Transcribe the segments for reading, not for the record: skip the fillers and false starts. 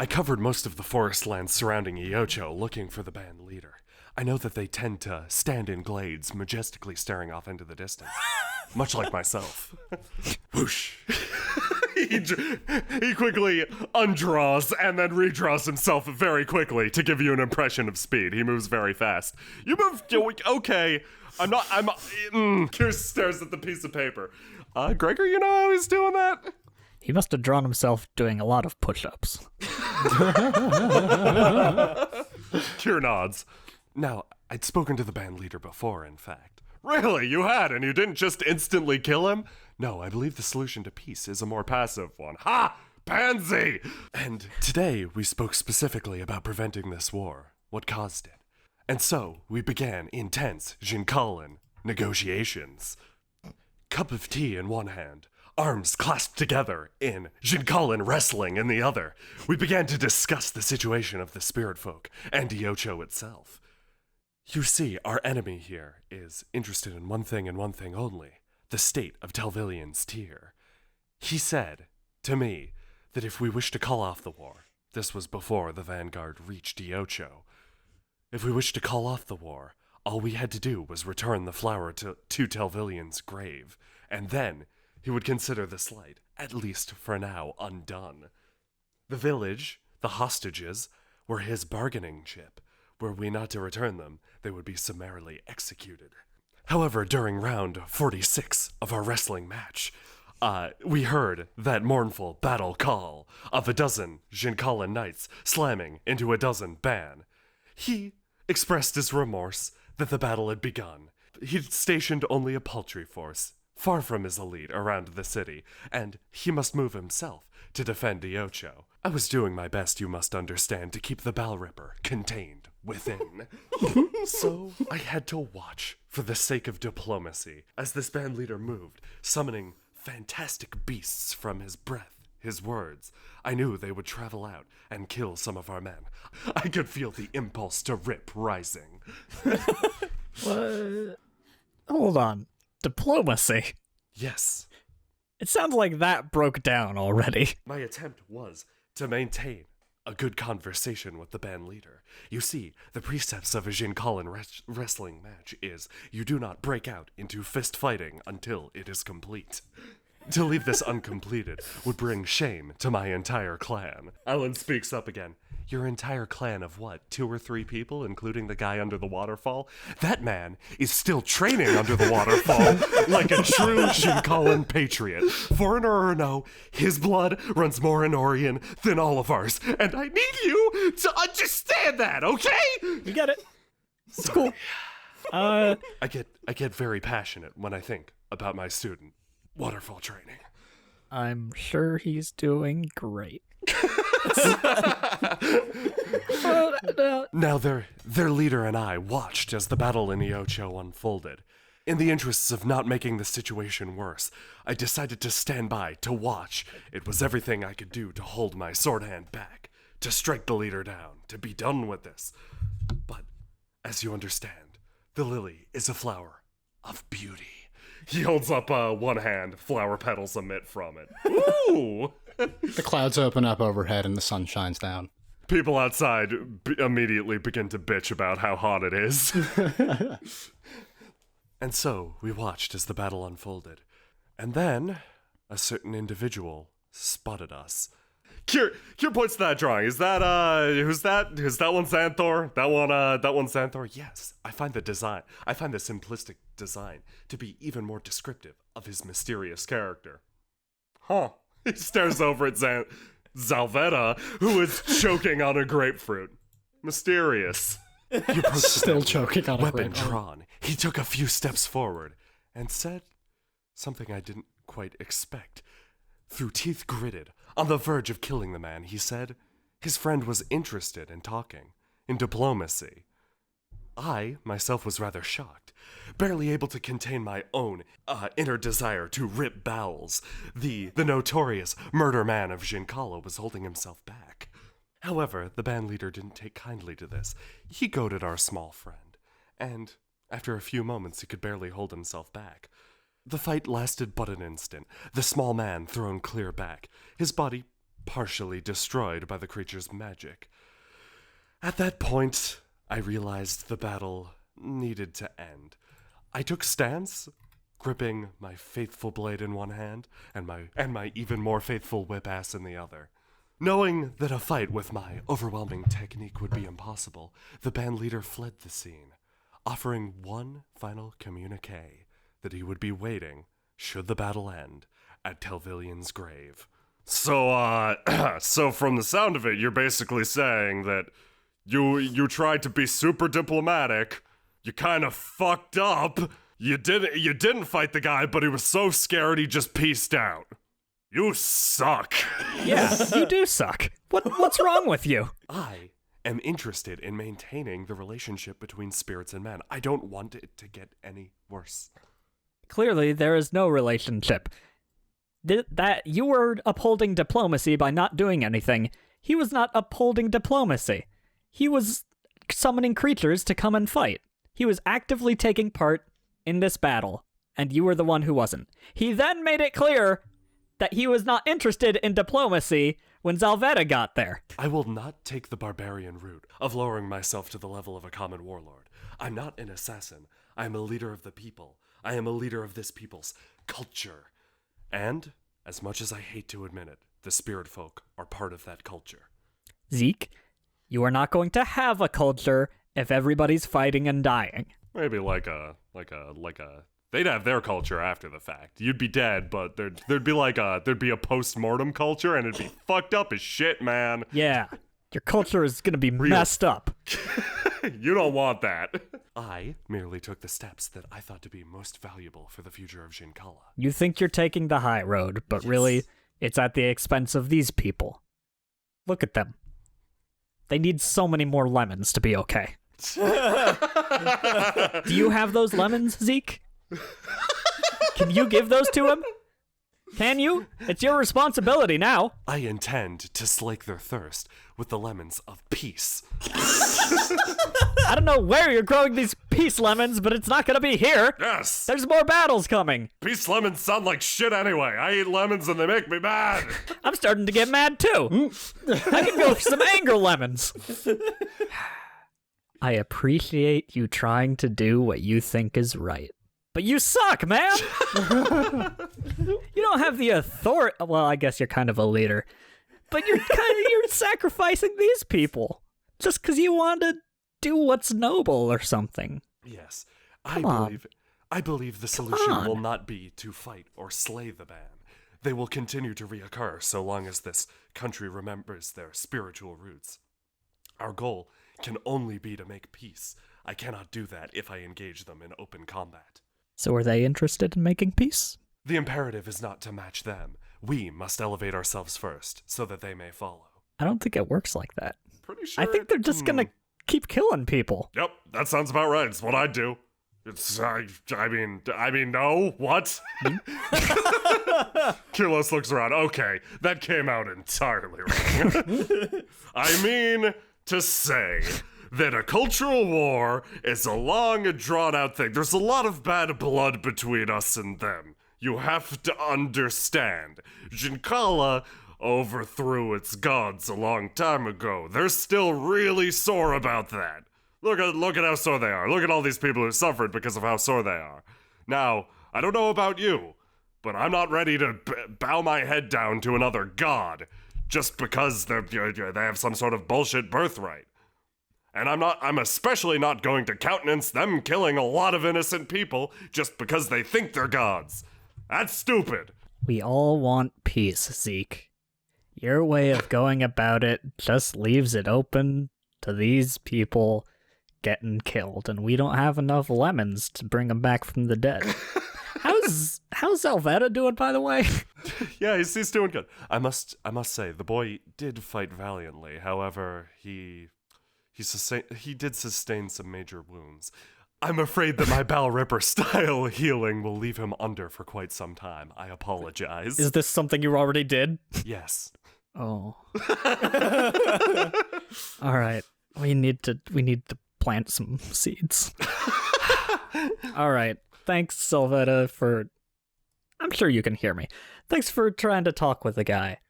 I covered most of the forest lands surrounding Iocho looking for the band leader. I know that they tend to stand in glades, majestically staring off into the distance. Much like myself. Whoosh. He quickly undraws and then redraws himself very quickly to give you an impression of speed. He moves very fast. You move, okay. Kirst stares at the piece of paper. Gregor, you know how he's doing that? He must have drawn himself doing a lot of push-ups. Kier nods. Now, I'd spoken to the band leader before, in fact. Really? You had, and you didn't just instantly kill him? No, I believe the solution to peace is a more passive one. Ha! Pansy! And today, we spoke specifically about preventing this war, what caused it. And so, we began intense Jinkalan negotiations. Cup of tea in one hand, arms clasped together in Jinkalan wrestling in the other. We began to discuss the situation of the spirit folk and Iocho itself. You see, our enemy here is interested in one thing and one thing only, the state of Telvillian's tier. He said to me that if we wish to call off the war, this was before the vanguard reached Iocho, if we wished to call off the war, all we had to do was return the flower to Telvillian's grave, and then he would consider the slight, at least for now, undone. The village, the hostages, were his bargaining chip. Were we not to return them, they would be summarily executed. However, during round 46 of our wrestling match, we heard that mournful battle call of a dozen Jinkalan knights slamming into a dozen ban. He expressed his remorse that the battle had begun. He'd stationed only a paltry force, far from his elite, around the city, and he must move himself to defend Iocho. I was doing my best, you must understand, to keep the Balripper contained within. So I had to watch, for the sake of diplomacy, as this band leader moved, summoning fantastic beasts from his breath, his words. I knew they would travel out and kill some of our men. I could feel the impulse to rip rising. What? Hold on. Diplomacy? Yes. It sounds like that broke down already. My attempt was to maintain a good conversation with the band leader. You see, the precepts of a Jinkalan wrestling match is you do not break out into fist fighting until it is complete. To leave this uncompleted would bring shame to my entire clan. Alan speaks up again. Your entire clan of what, 2 or 3 people, including the guy under the waterfall? That man is still training under the waterfall like a true Jinkalan patriot. Foreigner or no, his blood runs more Enorian than all of ours, and I need you to understand that, okay? You get it. It's cool. I get very passionate when I think about my student. Waterfall training. I'm sure he's doing great. Now their leader and I watched as the battle in Iocho unfolded. In the interests of not making the situation worse, I decided to stand by to watch. It was everything I could do to hold my sword hand back, to strike the leader down, to be done with this. But, as you understand, the lily is a flower of beauty. He holds up one hand, flower petals emit from it. Ooh! The clouds open up overhead and the sun shines down. People outside immediately begin to bitch about how hot it is. And so, we watched as the battle unfolded. And then, a certain individual spotted us. Kier points to that drawing. Is that, who's that? Is that one Xanthor? That one Xanthor? Yes. I find the simplistic design to be even more descriptive of his mysterious character. Huh. He stares over at Zalvetta, who is choking on a grapefruit. Mysterious. He Still choking on a weapon grapefruit. drawn. He took a few steps forward and said something I didn't quite expect. Through teeth gritted, on the verge of killing the man, he said his friend was interested in talking, in diplomacy. I, myself, was rather shocked, barely able to contain my own inner desire to rip bowels. The notorious murder man of Jinkala was holding himself back. However, the band leader didn't take kindly to this. He goaded our small friend, and after a few moments he could barely hold himself back. The fight lasted but an instant, the small man thrown clear back, his body partially destroyed by the creature's magic. At that point, I realized the battle needed to end. I took stance, gripping my faithful blade in one hand and my even more faithful whip ass in the other. Knowing that a fight with my overwhelming technique would be impossible, the band leader fled the scene, offering one final communique that he would be waiting, should the battle end, at Telvillian's grave. So, so from the sound of it, you're basically saying that you tried to be super diplomatic, you kind of fucked up, you didn't fight the guy, but he was so scared he just peaced out. You suck. Yeah, you do suck. What's wrong with you? I am interested in maintaining the relationship between spirits and men. I don't want it to get any worse. Clearly, there is no relationship. That you were upholding diplomacy by not doing anything. He was not upholding diplomacy. He was summoning creatures to come and fight. He was actively taking part in this battle, and you were the one who wasn't. He then made it clear that he was not interested in diplomacy when Zalvetta got there. I will not take the barbarian route of lowering myself to the level of a common warlord. I'm not an assassin. I am a leader of the people. I am a leader of this people's culture. And, as much as I hate to admit it, the spirit folk are part of that culture. Zeke, you are not going to have a culture if everybody's fighting and dying. Maybe they'd have their culture after the fact. You'd be dead, but there'd be a post-mortem culture, and it'd be fucked up as shit, man. Yeah, your culture is gonna be messed up. You don't want that. I merely took the steps that I thought to be most valuable for the future of Shinkala. You think you're taking the high road, but really, it's at the expense of these people. Look at them. They need so many more lemons to be okay. Do you have those lemons, Zeke? Can you give those to him? Can you? It's your responsibility now. I intend to slake their thirst with the lemons of peace. I don't know where you're growing these peace lemons, but it's not gonna be here. Yes! There's more battles coming. Peace lemons sound like shit anyway. I eat lemons and they make me mad. I'm starting to get mad too. I can go for some anger lemons. I appreciate you trying to do what you think is right. But you suck, man! You don't have the authority. Well, I guess you're kind of a leader. But you're sacrificing these people. Just because you want to do what's noble or something. Yes. I believe the solution will not be to fight or slay the band. They will continue to reoccur so long as this country remembers their spiritual roots. Our goal can only be to make peace. I cannot do that if I engage them in open combat. So are they interested in making peace? The imperative is not to match them. We must elevate ourselves first, so that they may follow. I don't think it works like that. Pretty sure. I think they're just gonna keep killing people. Yep, that sounds about right. It's what I'd do. It's, I mean, no, what? Kirlos looks around. Okay, that came out entirely wrong. I mean to say that a cultural war is a long and drawn-out thing. There's a lot of bad blood between us and them. You have to understand. Shinkala overthrew its gods a long time ago. They're still really sore about that. Look at how sore they are. Look at all these people who suffered because of how sore they are. Now, I don't know about you, but I'm not ready to bow my head down to another god just because they have some sort of bullshit birthright. And I'm especially not going to countenance them killing a lot of innocent people just because they think they're gods. That's stupid. We all want peace, Zeke. Your way of going about it just leaves it open to these people getting killed, and we don't have enough lemons to bring them back from the dead. How's Zalvetta doing, by the way? Yeah, he's doing good. I must say, the boy did fight valiantly. However, he did sustain some major wounds. I'm afraid that my Bal Ripper style healing will leave him under for quite some time. I apologize. Is this something you already did? Yes. Oh. All right. We need to plant some seeds. All right. Thanks, Zalvetta, for... I'm sure you can hear me. Thanks for trying to talk with the guy.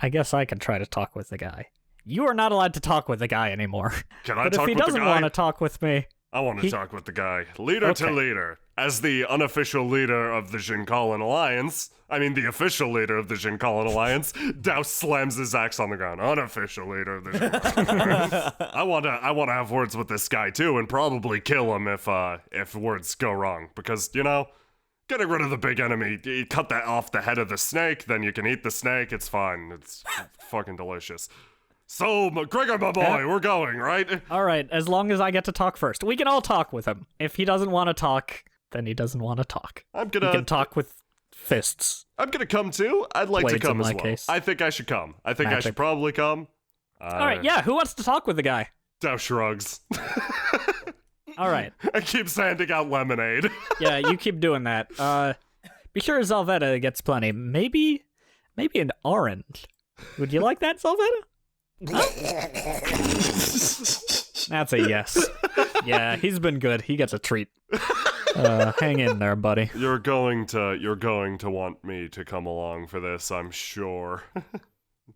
I guess I can try to talk with the guy. You are not allowed to talk with the guy anymore. Can I But talk if he with the doesn't guy? want to talk with me, I want to talk with the guy. Leader to Okay. leader. As the unofficial leader of the Jinkalan Alliance, the official leader of the Jinkalan Alliance, Douse slams his axe on the ground. Unofficial leader of the Jinkalan Alliance. I want to have words with this guy too, and probably kill him if words go wrong. Because, getting rid of the big enemy, you cut that off the head of the snake, then you can eat the snake, it's fine. It's fucking delicious. So, Gregor, my boy, we're going, right? all right, as long as I get to talk first. We can all talk with him. If he doesn't want to talk, then he doesn't want to talk. I'm He gonna can talk with fists. I'm gonna come too. I'd like to Blades come in as my well. case. I think I should come. I think I Magic. should probably come. All right, yeah, who wants to talk with the guy? Dow shrugs. All right. I keep handing out lemonade. Yeah, you keep doing that. Be sure Zelvetta gets plenty. Maybe an orange. Would you like that, Zelvetta? That's a yes. Yeah, he's been good. He gets a treat. Hang in there, buddy. You're going to want me to come along for this, I'm sure.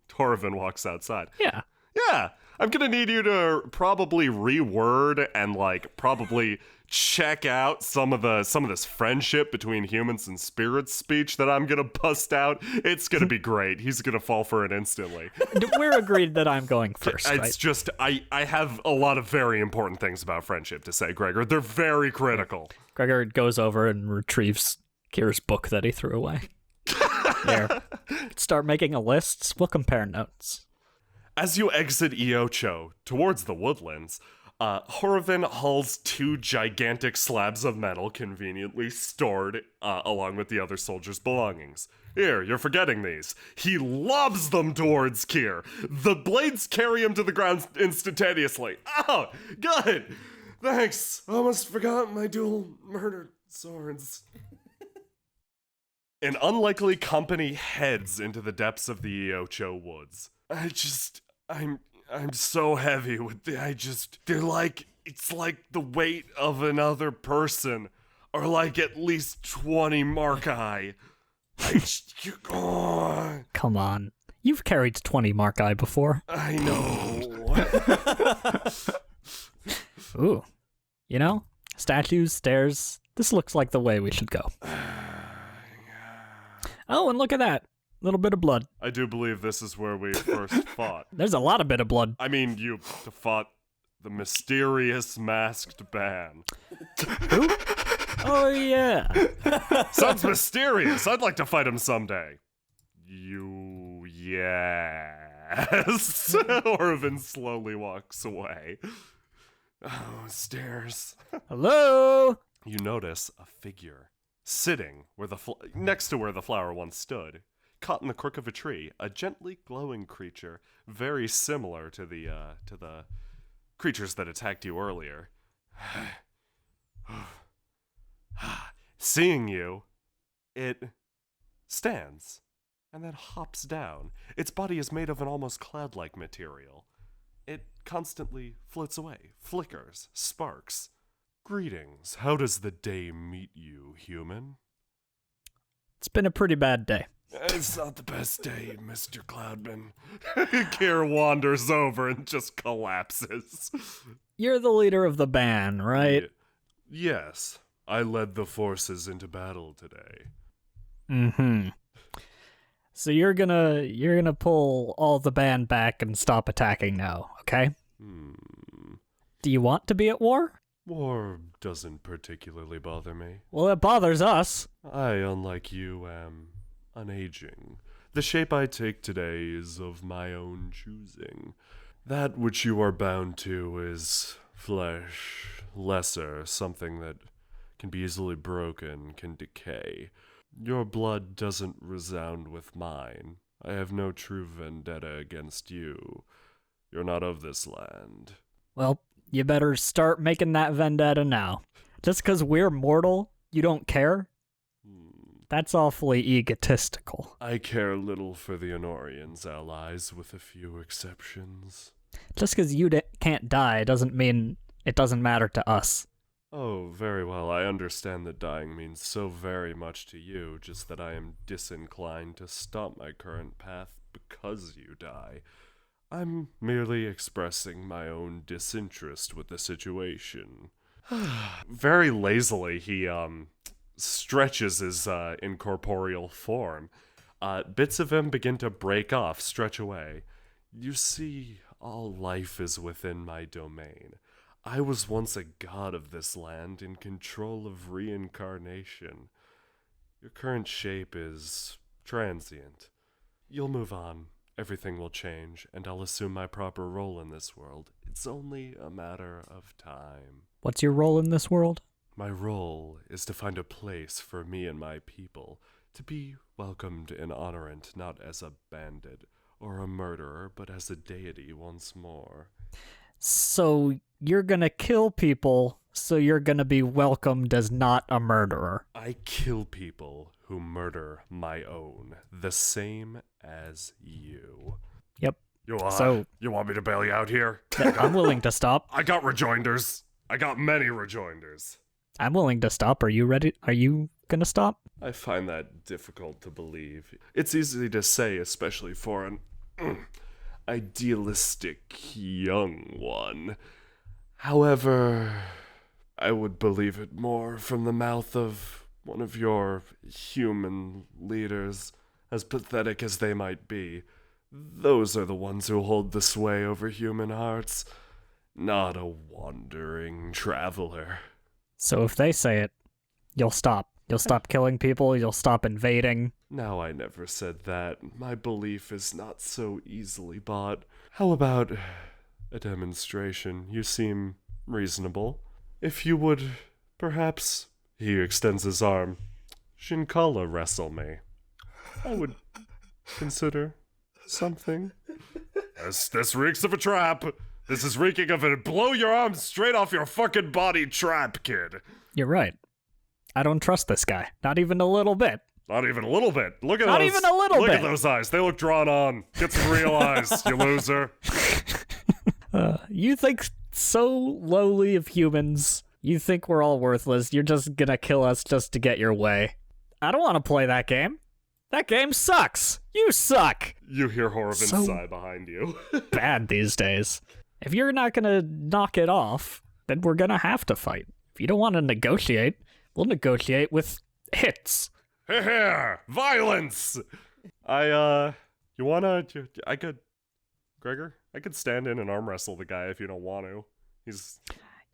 Torvin walks outside. Yeah. Yeah, I'm gonna need you to probably reword and probably check out some of this friendship between humans and spirits speech that I'm gonna bust out. It's gonna be great. He's gonna fall for it instantly. We're agreed that I'm going first, It's right? just I have a lot of very important things about friendship to say, Gregor. They're very critical. Gregor goes over and retrieves Kira's book that he threw away. Here. Start making a list. We'll compare notes. As you exit Iocho towards the woodlands, Horovin hauls 2 gigantic slabs of metal conveniently stored along with the other soldiers' belongings. Here, you're forgetting these. He lobs them towards Kier. The blades carry him to the ground instantaneously. Oh, good. Thanks. Almost forgot my dual murder swords. An unlikely company heads into the depths of the Iocho woods. I'm so heavy with it's like the weight of another person, or like at least 20 markai. Come on. You've carried 20 Markai before. I know. Ooh. Statues, stairs. This looks like the way we should go. Oh, and look at that. Little bit of blood. I do believe this is where we first fought. There's a lot of bit of blood. You fought the mysterious masked band. Who? Oh, yeah. Sounds mysterious. I'd like to fight him someday. Yes. Orvin slowly walks away. Oh, stairs. Hello? You notice a figure sitting where next to where the flower once stood, caught in the crook of a tree, a gently glowing creature, very similar to the creatures that attacked you earlier. Seeing you, it stands and then hops down. Its body is made of an almost cloud-like material. It constantly floats away, flickers, sparks. Greetings. How does the day meet you, human? It's been a pretty bad day. It's not the best day, Mr. Cloudman. Kier wanders over and just collapses. You're the leader of the band, right? Yes, I led the forces into battle today. Mm-hmm. So you're gonna pull all the band back and stop attacking now, okay? Do you want to be at war? War doesn't particularly bother me. Well, it bothers us. I, unlike you, am unaging. The shape I take today is of my own choosing. That which you are bound to is flesh, lesser, something that can be easily broken, can decay. Your blood doesn't resound with mine. I have no true vendetta against you. You're not of this land. Well, you better start making that vendetta now. Just 'cause we're mortal, you don't care? That's awfully egotistical. I care little for the Honorians' allies, with a few exceptions. Just 'cause you can't die doesn't mean it doesn't matter to us. Oh, very well. I understand that dying means so very much to you, just that I am disinclined to stop my current path because you die. I'm merely expressing my own disinterest with the situation. Very lazily, he stretches his incorporeal form. Bits of him begin to break off, stretch away. You see, all life is within my domain. I was once a god of this land in control of reincarnation. Your current shape is transient. You'll move on. Everything will change, and I'll assume my proper role in this world. It's only a matter of time. What's your role in this world? My role is to find a place for me and my people, to be welcomed and honored not as a bandit or a murderer, but as a deity once more. So you're gonna kill people, so you're gonna be welcomed as not a murderer. I kill people who murder my own, the same as you. Yep. You want me to bail you out here? I'm willing to stop. I got rejoinders. I got many rejoinders. I'm willing to stop. Are you ready? Are you gonna stop? I find that difficult to believe. It's easy to say, especially for an idealistic young one. However, I would believe it more from the mouth of one of your human leaders, as pathetic as they might be. Those are the ones who hold the sway over human hearts, not a wandering traveler. So if they say it, you'll stop. You'll stop killing people, you'll stop invading. Now, I never said that. My belief is not so easily bought. How about a demonstration? You seem reasonable. If you would, perhaps, he extends his arm, Shinkala wrestle me. I would consider something. This reeks of a trap. This is reeking of a blow your arm straight off your fucking body trap, kid. You're right. I don't trust this guy. Not even a little bit. Not even a little bit. Look at Not those. even a little Look bit. at those eyes. They look drawn on. Get some real eyes, you loser. You think so lowly of humans. You think we're all worthless. You're just gonna kill us just to get your way. I don't want to play that game. That game sucks. You suck. You hear Horrivan So sigh behind you. bad these days. If you're not gonna knock it off, then we're gonna have to fight. If you don't want to negotiate, we'll negotiate with hits. Here, violence. Gregor, I could stand in and arm wrestle the guy if you don't want to.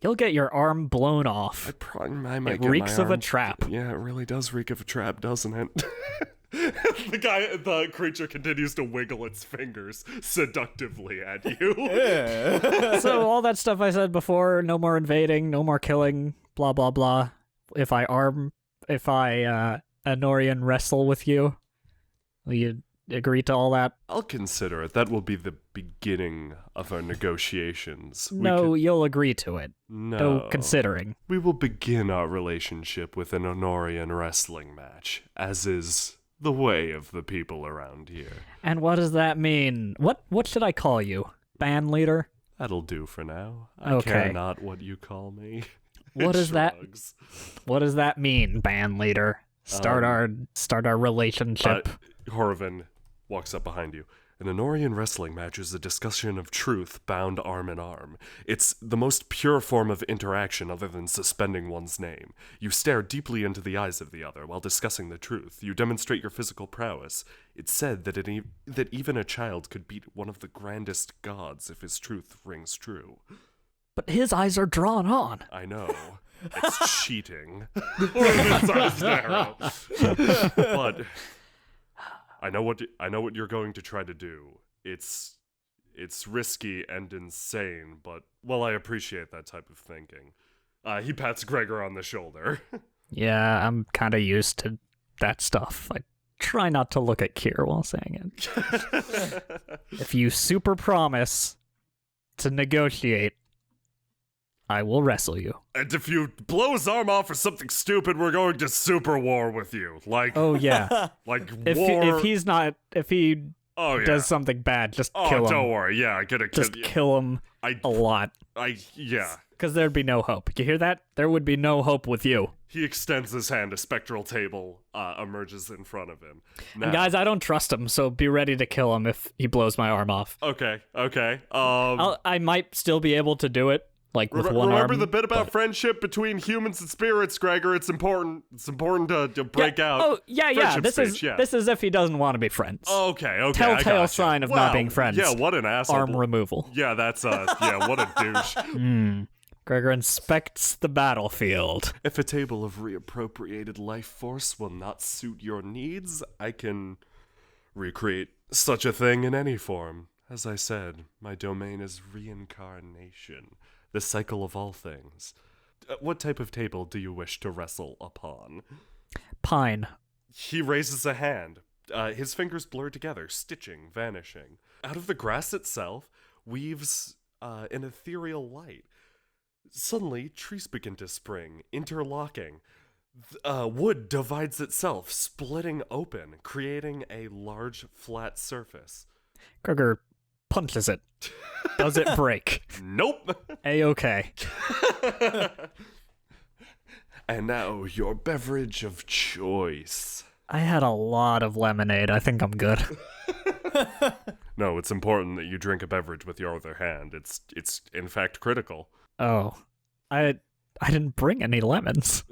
You'll get your arm blown off. I might It get reeks my of a arm- trap. Yeah, it really does reek of a trap, doesn't it? The creature continues to wiggle its fingers seductively at you. So all that stuff I said before, no more invading, no more killing, blah blah blah. If I Anorian wrestle with you, will you agree to all that? I'll consider it. That will be the beginning of our negotiations. You'll agree to it. No considering. We will begin our relationship with an Honorian wrestling match, as is the way of the people around here. And what does that mean? What should I call you? Band leader? That'll do for now. I Okay. care not what you call me. What It is that? shrugs. What does that mean, band leader? Start our relationship. Horrivan walks up behind you. An Honorian wrestling match is a discussion of truth bound arm in arm. It's the most pure form of interaction other than suspending one's name. You stare deeply into the eyes of the other while discussing the truth. You demonstrate your physical prowess. It's said that that even a child could beat one of the grandest gods if his truth rings true. But his eyes are drawn on. I know. It's cheating. Horrivan's eyes narrow. But I know what you're going to try to do. It's risky and insane, but well, I appreciate that type of thinking. He pats Gregor on the shoulder. Yeah, I'm kind of used to that stuff. I try not to look at Kier while saying it. If you super promise to negotiate, I will wrestle you. And if you blow his arm off for something stupid, we're going to super war with you. Like, Oh yeah. like if war. he Oh, yeah. does something bad, just Oh, kill him. don't worry. Yeah, I gotta kill Just you. kill him a lot. Yeah. Because there'd be no hope. You hear that? There would be no hope with you. He extends his hand. A spectral table emerges in front of him. Now, And guys, I don't trust him, so be ready to kill him if he blows my arm off. Okay. I might still be able to do it, like with one arm. Remember the bit about friendship between humans and spirits, Gregor? It's important. It's important to break out. Oh, yeah. Friendship speech, This is if he doesn't want to be friends. Okay. I Telltale gotcha. sign of Wow. not being friends. Yeah, what an asshole. Arm removal. Yeah, that's yeah, what a douche. Gregor inspects the battlefield. If a table of reappropriated life force will not suit your needs, I can recreate such a thing in any form. As I said, my domain is reincarnation, the cycle of all things. What type of table do you wish to wrestle upon? Pine. He raises a hand. His fingers blur together, stitching, vanishing. Out of the grass itself weaves an ethereal light. Suddenly, trees begin to spring, interlocking. Wood divides itself, splitting open, creating a large, flat surface. Gregor punches it. Does it break? Nope! A-okay. And now, your beverage of choice. I had a lot of lemonade. I think I'm good. No, it's important that you drink a beverage with your other hand. It's in fact critical. Oh. I didn't bring any lemons.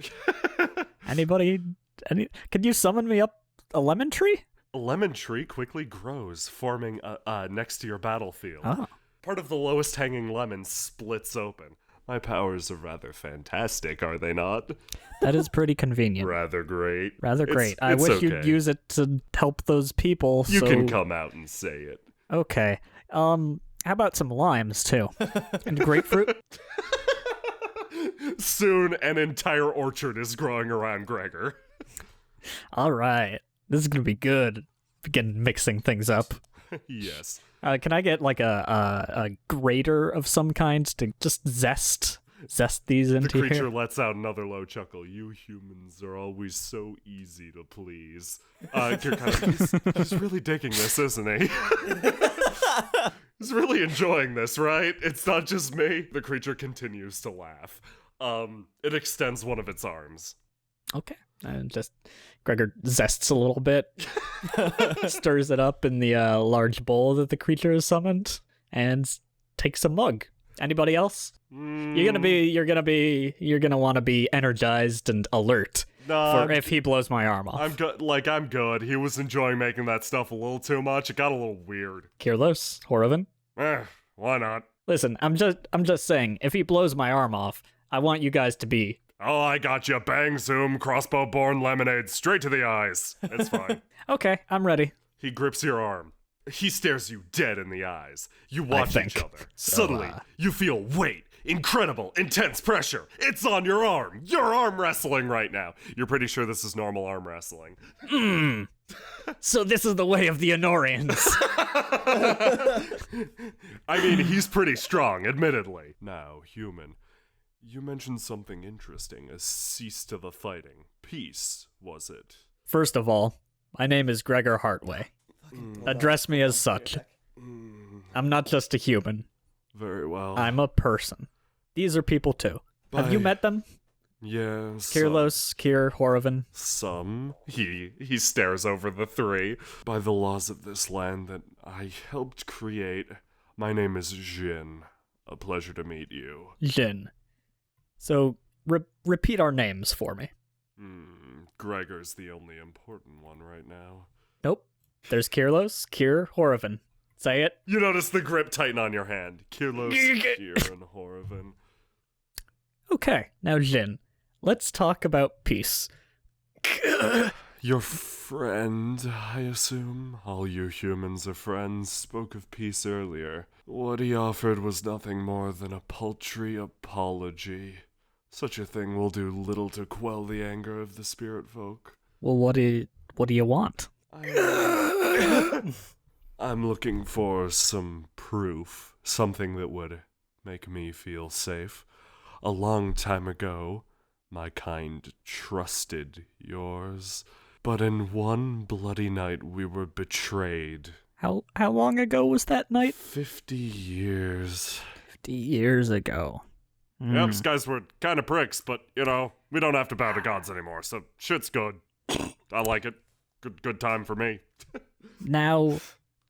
Anybody? Can you summon me up a lemon tree? A lemon tree quickly grows, forming next to your battlefield. Oh. Part of the lowest hanging lemon splits open. My powers are rather fantastic, are they not? That is pretty convenient. Rather great. Rather great. I it's wish okay. you'd use it to help those people. You so... can come out and say it. Okay. How about some limes, too? And grapefruit? Soon, an entire orchard is growing around Gregor. All right. This is going to be good. Begin mixing things up. Yes. Can I get like a grater of some kind to just zest these The into creature here? lets out another low chuckle. You humans are always so easy to please. You're kind of, he's really digging this, isn't he? He's really enjoying this, right? It's not just me. The creature continues to laugh. It extends one of its arms. Okay. And just Gregor zests a little bit, stirs it up in the large bowl that the creature has summoned, and takes a mug. Anybody else? You're gonna want to be energized and alert for if he blows my arm off. I'm good. I'm good. He was enjoying making that stuff a little too much. It got a little weird. Kirlos, Horovan. Why not? Listen, I'm just saying, if he blows my arm off, I want you guys to be. Oh, I got you. Bang, zoom, crossbow-born lemonade, straight to the eyes. It's fine. Okay, I'm ready. He grips your arm. He stares you dead in the eyes. You watch each other. Suddenly, you feel weight. Incredible, intense pressure. It's on your arm. You're arm wrestling right now. You're pretty sure this is normal arm wrestling. So this is the way of the Honorians. I mean, he's pretty strong, admittedly. Now, human, you mentioned something interesting. A cease to the fighting. Peace, was it? First of all, my name is Gregor Hartway. Address me as such. I'm not just a human. Very well. I'm a person. These are people too. Have you met them? Yes. Kirlos, Kir, Horovan. Some. He stares over the three. By the laws of this land that I helped create, my name is Jin. A pleasure to meet you. Jin. So, repeat our names for me. Gregor's the only important one right now. Nope. There's Kirlos, Kir, Horovan. Say it. You notice the grip tighten on your hand. Kirlos, Kir, and Horovan. Okay, now Jin, let's talk about peace. Your friend, I assume, all you humans are friends, spoke of peace earlier. What he offered was nothing more than a paltry apology. Such a thing will do little to quell the anger of the spirit folk. Well, what do you want? I'm looking for some proof, something that would make me feel safe. A long time ago, my kind trusted yours, but in one bloody night we were betrayed. How long ago was that night? 50 years. 50 years ago. Yeah, these guys were kind of pricks, but, we don't have to bow to gods anymore, so shit's good. I like it. Good time for me. Now,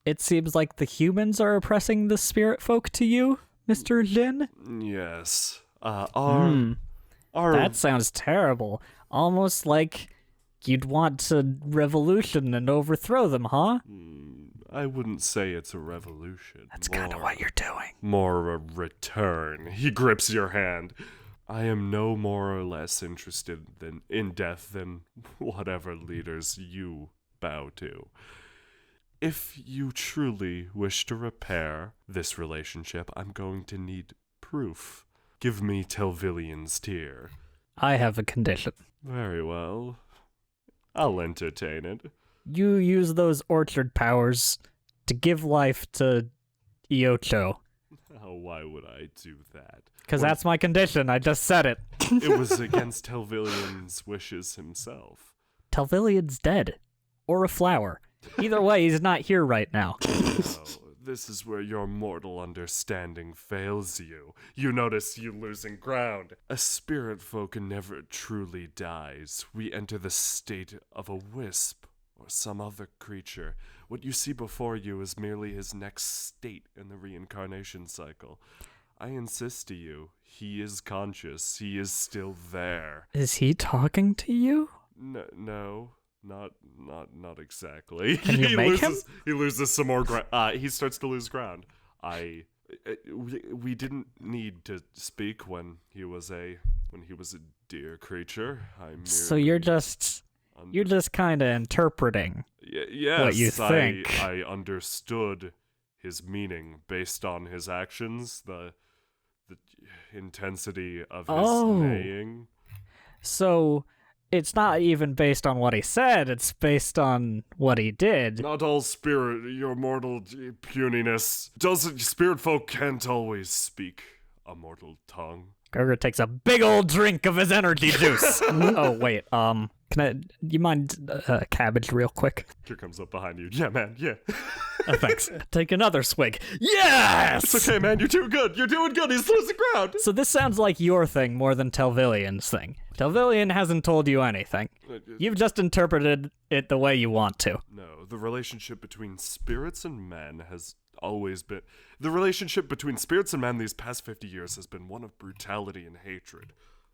it seems like the humans are oppressing the spirit folk to you, Mr. Jin? Yes. That sounds terrible. Almost like you'd want to revolution and overthrow them, huh? I wouldn't say it's a revolution. That's kind of what you're doing. More a return. He grips your hand. I am no more or less interested in death than whatever leaders you bow to. If you truly wish to repair this relationship, I'm going to need proof. Give me Telvillian's tear. I have a condition. Very well. I'll entertain it. You use those orchard powers to give life to Iocho. Oh, why would I do that? Because that's my condition. I just said it. It was against Telvillian's wishes himself. Telvillian's dead. Or a flower. Either way, he's not here right now. Oh, this is where your mortal understanding fails you. You notice you losing ground. A spirit folk never truly dies. We enter the state of a wisp or some other creature. What you see before you is merely his next state in the reincarnation cycle. I insist to you, he is conscious. He is still there. Is he talking to you? No. Not exactly. Can you make him? He loses some more ground. He starts to lose ground. We didn't need to speak when he was a dear creature. So you're just kind of interpreting yes, what you think. I understood his meaning based on his actions, the intensity of his neighing. So it's not even based on what he said, it's based on what he did. Not all spirit, your mortal puniness. Spirit folk can't always speak a mortal tongue. Gregor takes a big old drink of his energy juice. Oh, wait, you mind cabbage real quick? Here comes up behind you. Yeah, man, yeah. Thanks. Take another swig. Yes! It's okay, man, you're doing good. You're doing good. He's losing ground. So this sounds like your thing more than Telvillian's thing. Telvillian hasn't told you anything. You've just interpreted it the way you want to. No, the relationship between spirits and men has always been... The relationship between spirits and men these past 50 years has been one of brutality and hatred.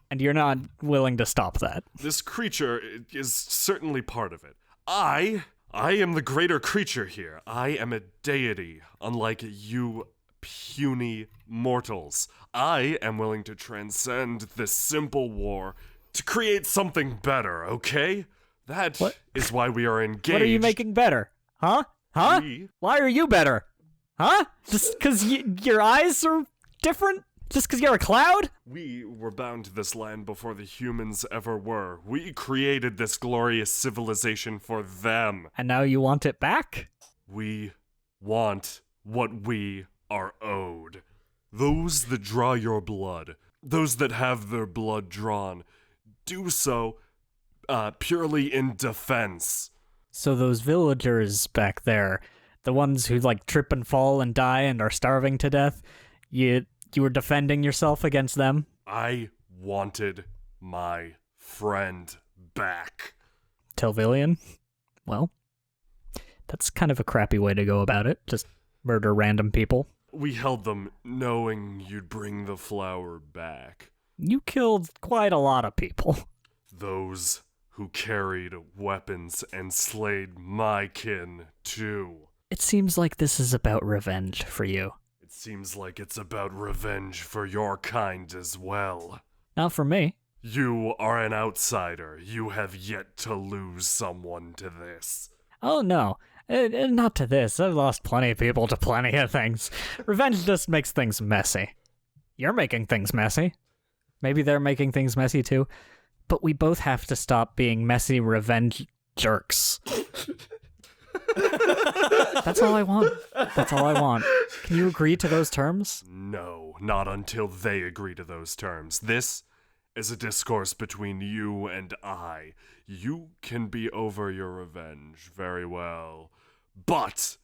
And you're not willing to stop that. This creature is certainly part of it. I am the greater creature here. I am a deity, unlike you puny mortals. I am willing to transcend this simple war to create something better, okay? That is why we are engaged. What are you making better? Huh? Why are you better? Huh? Just because your eyes are different? Just because you're a cloud? We were bound to this land before the humans ever were. We created this glorious civilization for them. And now you want it back? We want what we are owed. Those that draw your blood, those that have their blood drawn, do so purely in defense. So those villagers back there, the ones who trip and fall and die and are starving to death, you were defending yourself against them? I wanted my friend back. Telvillian? Well, that's kind of a crappy way to go about it. Just murder random people. We held them knowing you'd bring the flower back. You killed quite a lot of people. Those who carried weapons and slayed my kin, too. It seems like this is about revenge for you. It seems like it's about revenge for your kind as well. Not for me. You are an outsider. You have yet to lose someone to this. Oh, no. Not to this. I've lost plenty of people to plenty of things. Revenge just makes things messy. You're making things messy. Maybe they're making things messy too. But we both have to stop being messy revenge jerks. That's all I want. That's all I want. Can you agree to those terms? No, not until they agree to those terms. This is a discourse between you and I. You can be over your revenge very well, but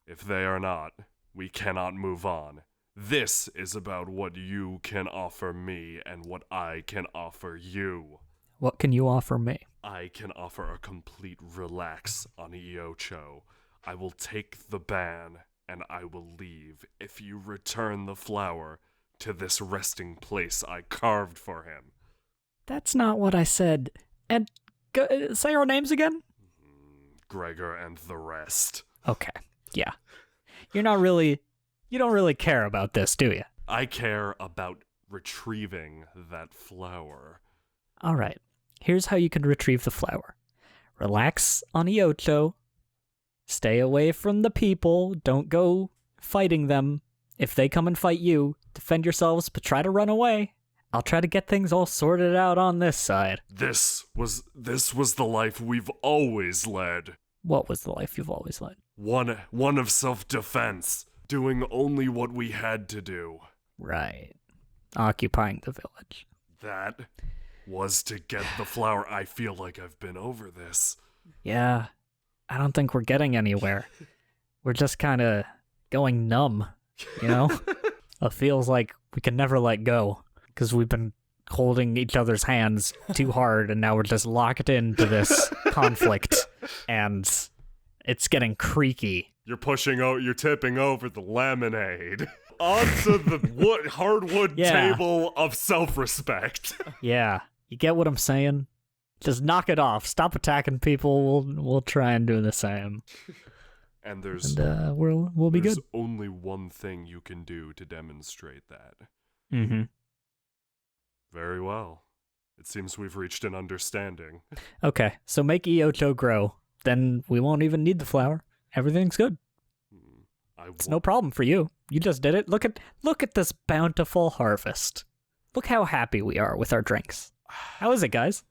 If they are not, we cannot move on. This is about what you can offer me and what I can offer you. What can you offer me? I can offer a complete relax on Iocho. I will take the ban, and I will leave if you return the flower to this resting place I carved for him. That's not what I said. And say our names again? Gregor and the rest. Okay, yeah. You don't really care about this, do you? I care about retrieving that flower. All right. Here's how you can retrieve the flower. Relax on Iocho. Stay away from the people. Don't go fighting them. If they come and fight you, defend yourselves, but try to run away. I'll try to get things all sorted out on this side. This was the life we've always led. What was the life you've always led? One of self-defense, doing only what we had to do. Right. Occupying the village. That was to get the flower. I feel like I've been over this. Yeah. I don't think we're getting anywhere. We're just kind of going numb, you know? It feels like we can never let go because we've been holding each other's hands too hard and now we're just locked into this conflict and it's getting creaky. You're tipping over the lemonade onto the hardwood table of self-respect. Yeah. You get what I'm saying? Just knock it off. Stop attacking people. We'll try and do the same. And we'll be good. There's only one thing you can do to demonstrate that. Mm-hmm. Very well. It seems we've reached an understanding. Okay, so make Iocho grow. Then we won't even need the flower. Everything's good. It's no problem for you. You just did it. Look at this bountiful harvest. Look how happy we are with our drinks. How is it, guys?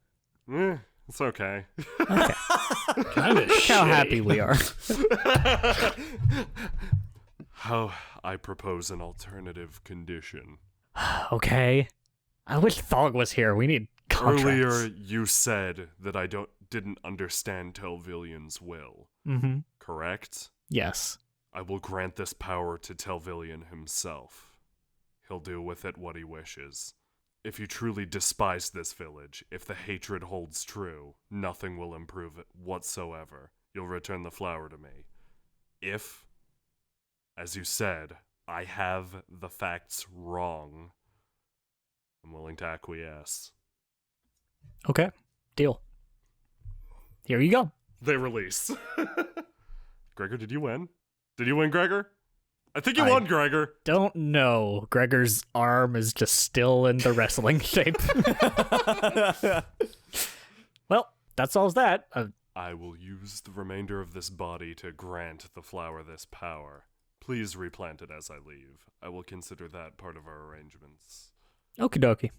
It's okay. Okay. Kind of Look how happy we are. How I propose an alternative condition. Okay. I wish Thog was here. We need contracts. Earlier, you said that I didn't understand Telvillian's will. Mm-hmm. Correct? Yes. I will grant this power to Telvillian himself. He'll do with it what he wishes. If you truly despise this village, if the hatred holds true, nothing will improve it whatsoever. You'll return the flower to me. If, as you said, I have the facts wrong, I'm willing to acquiesce. Okay. Deal. Here you go. They release. Gregor, did you win? Did you win, Gregor? I think you won, Gregor. Don't know. Gregor's arm is just still in the wrestling shape. Well, that solves that. I will use the remainder of this body to grant the flower this power. Please replant it as I leave. I will consider that part of our arrangements. Okie dokie.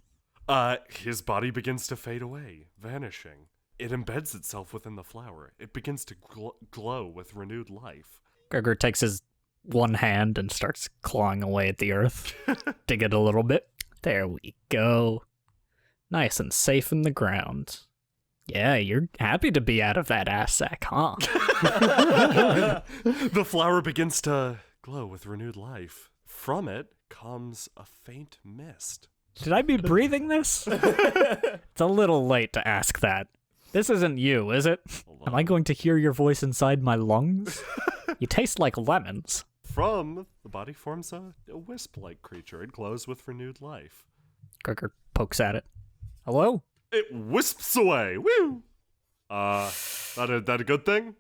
His body begins to fade away, vanishing. It embeds itself within the flower. It begins to glow with renewed life. Gregor takes his one hand and starts clawing away at the earth. Dig it a little bit. There we go. Nice and safe in the ground. Yeah, you're happy to be out of that ass sack, huh? The flower begins to glow with renewed life. From it comes a faint mist. Should I be breathing this? It's a little late to ask that. This isn't you, is it? Am I going to hear your voice inside my lungs? You taste like lemons. From the body forms a wisp-like creature. It glows with renewed life. Gregor pokes at it. Hello? It wisps away. Woo! That a good thing?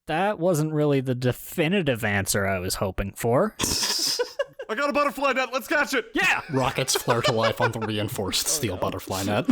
That wasn't really the definitive answer I was hoping for. I got a butterfly net. Let's catch it. Yeah! Rockets flare to life on the reinforced steel butterfly net.